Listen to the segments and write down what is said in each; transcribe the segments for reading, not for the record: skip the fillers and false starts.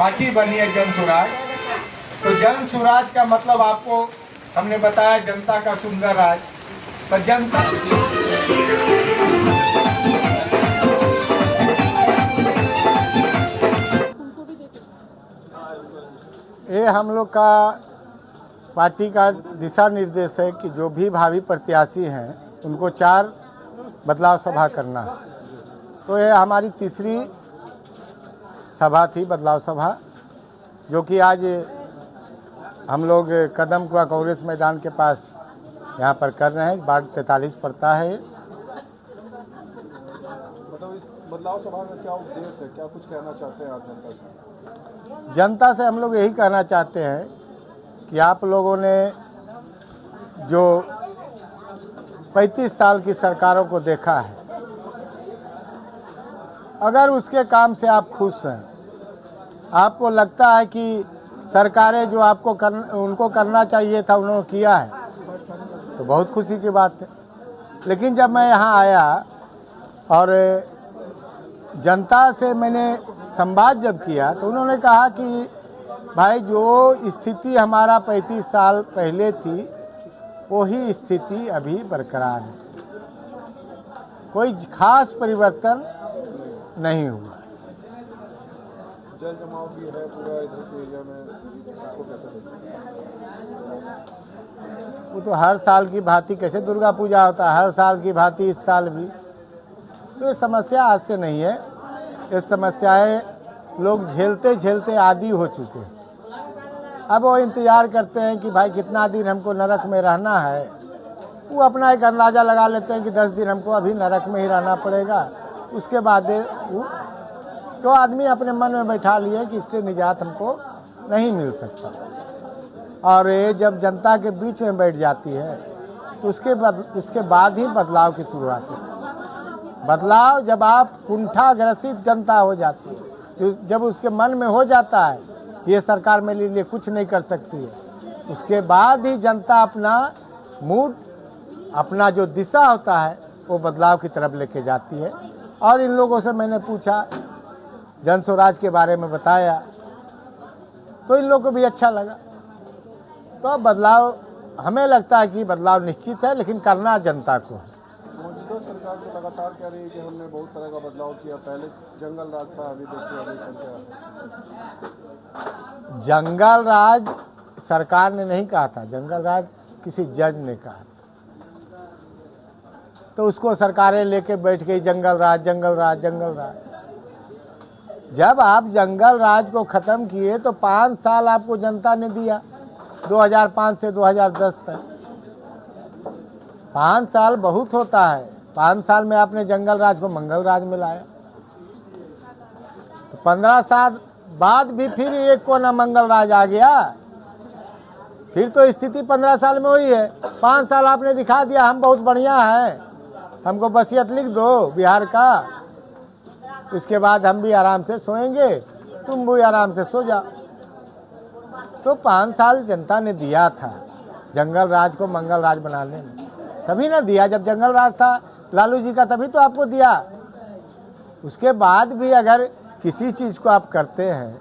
Party बनी है जन स्वराज। तो जन स्वराज का मतलब आपको हमने बताया जनता का सुंदर राज। तो जनता ये हम लोग का पार्टी का दिशा निर्देश है कि जो भी भावी प्रत्याशी हैं उनको 4 बदलाव सभा करना है। तो ये हमारी तीसरी सभा थी, बदलाव सभा, जो कि आज हम लोग कदम कुआं कांग्रेस मैदान के पास यहाँ पर कर रहे हैं। वार्ड 43 पड़ता है। मतलब इस बदलाव सभा का क्या उद्देश्य है, क्या कुछ कहना चाहते हैं आप जनता से? जनता से हम लोग यही कहना चाहते हैं कि आप लोगों ने जो 35 साल की सरकारों को देखा है, अगर उसके काम से आप खुश हैं, आपको लगता है कि सरकारें जो आपको उनको करना चाहिए था उन्होंने किया है, तो बहुत खुशी की बात है। लेकिन जब मैं यहाँ आया और जनता से मैंने संवाद जब किया तो उन्होंने कहा कि भाई जो स्थिति हमारा 35 साल पहले थी वही स्थिति अभी बरकरार है, कोई खास परिवर्तन नहीं हुआ। जल जमाव भी है पूरा इधर के एरिया में, इसको कैसे देखते हैं? वो तो हर साल की भांति, कैसे दुर्गा पूजा होता है हर साल की भांति, इस साल भी। तो ये समस्या आज से नहीं है, ये समस्याएं लोग झेलते झेलते आदी हो चुके हैं। अब वो इंतज़ार करते हैं कि भाई कितना दिन हमको नरक में रहना है। वो अपना एक अंदाज़ा लगा लेते हैं कि 10 दिन हमको अभी नरक में ही रहना पड़ेगा। उसके बाद वो तो आदमी अपने मन में बैठा लिए कि इससे निजात हमको नहीं मिल सकता। और ये जब जनता के बीच में बैठ जाती है तो उसके बाद ही बदलाव की शुरुआत है। बदलाव जब आप कुंठाग्रसित जनता हो जाती है, तो जब उसके मन में हो जाता है कि ये सरकार मेरे लिए कुछ नहीं कर सकती है, उसके बाद ही जनता अपना मूड, अपना जो दिशा होता है वो बदलाव की तरफ लेके जाती है। और इन लोगों से मैंने पूछा, जन स्वराज के बारे में बताया, तो इन लोगों को भी अच्छा लगा। तो बदलाव, हमें लगता है कि बदलाव निश्चित है, लेकिन करना जनता को है। मौजूदा सरकार तो लगातार कह रही है कि हमने बहुत तरह का बदलाव किया, पहले जंगल राज था, अभी देखिए अभी क्या। जंगल राज सरकार ने नहीं कहा था, जंगल राज किसी जज ने कहा था। तो उसको सरकारें लेके बैठ गई, जंगल राज जंगल राज जंगल राज। जब आप जंगल राज को खत्म किए तो 5 साल आपको जनता ने दिया, 2005 से 2010 तक। 5 साल बहुत होता है। 5 साल में आपने जंगल राज को मंगल राज में लाया। तो 15 साल बाद भी फिर एक कोना मंगल राज आ गया। फिर तो स्थिति 15 साल में हुई है। 5 साल आपने दिखा दिया हम बहुत बढ़िया है, हमको वसीयत लिख दो बिहार का, उसके बाद हम भी आराम से सोएंगे, तुम भी आराम से सो जाओ। तो 5 साल जनता ने दिया था जंगल राज को मंगल राज बनाने में, तभी ना दिया जब जंगल राज था लालू जी का, तभी तो आपको दिया। उसके बाद भी अगर किसी चीज़ को आप करते हैं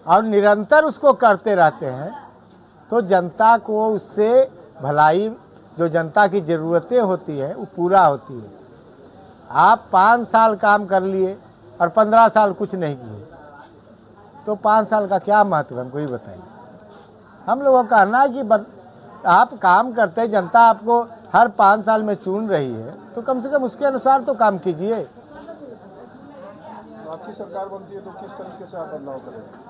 और निरंतर उसको करते रहते हैं तो जनता को उससे भलाई, जो जनता की ज़रूरतें होती है वो पूरा होती है। आप 5 साल काम कर लिए और 15 साल कुछ नहीं किए, तो 5 साल का क्या महत्व है, हमको ये बताइए। हम लोगों का कहना है कि आप काम करते, जनता आपको हर 5 साल में चुन रही है, तो कम से कम उसके अनुसार तो काम कीजिए। आपकी सरकार बनती है तो किस तरीके से आप बदलाव करेंगे?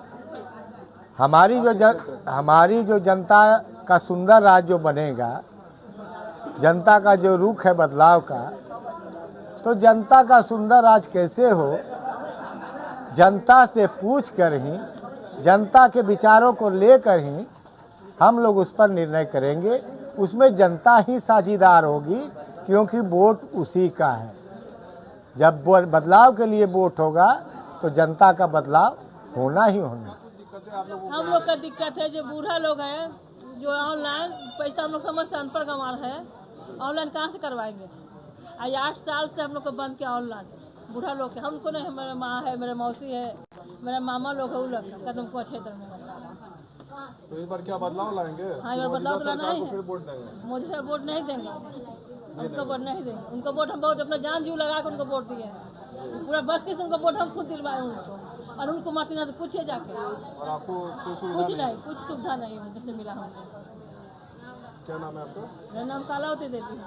हमारी जो जनता का सुंदर राज जो बनेगा, जनता का जो रुख है बदलाव का, तो जनता का सुंदर राज कैसे हो, जनता से पूछ कर ही, जनता के विचारों को लेकर ही हम लोग उस पर निर्णय करेंगे। उसमें जनता ही साझीदार होगी, क्योंकि वोट उसी का है। जब बदलाव के लिए वोट होगा तो जनता का बदलाव होना ही होना। हम लोग का दिक्कत है जो बूढ़ा लोग हैं, जो ऑनलाइन पैसा हम लोग समझ से अनपढ़ गंवार है, ऑनलाइन कहाँ से करवाएंगे। आज 8 साल से हम लोग को बंद किया ऑनलाइन, बूढ़ा लोग के। हमको नहीं, हमारे माँ है, मेरे मौसी है, मेरा मामा लोग है वो लोग कदमकुआ क्षेत्र में। तो इस बार क्या बदलाव लाएंगे? हाँ, इस बार बदलाव तो लाना सरकार ही को है। फिर वोट देंगे? मोदी सर वोट नहीं देंगे, उनको वोट नहीं देंगे। उनको वोट हम बहुत अपना जान जीव लगा कर उनको वोट दिए हैं। पूरा बस्ती से उनको वोट हम खुद दिलवाए उनको। अरुण कुमार सिन्हा से पूछिए जाके। और आपको कोई कुछ सुविधा नहीं, कुछ सुविधा नहीं उनसे मिला हमको। क्या नाम है आपका? मेरा नाम कालावती देवी है।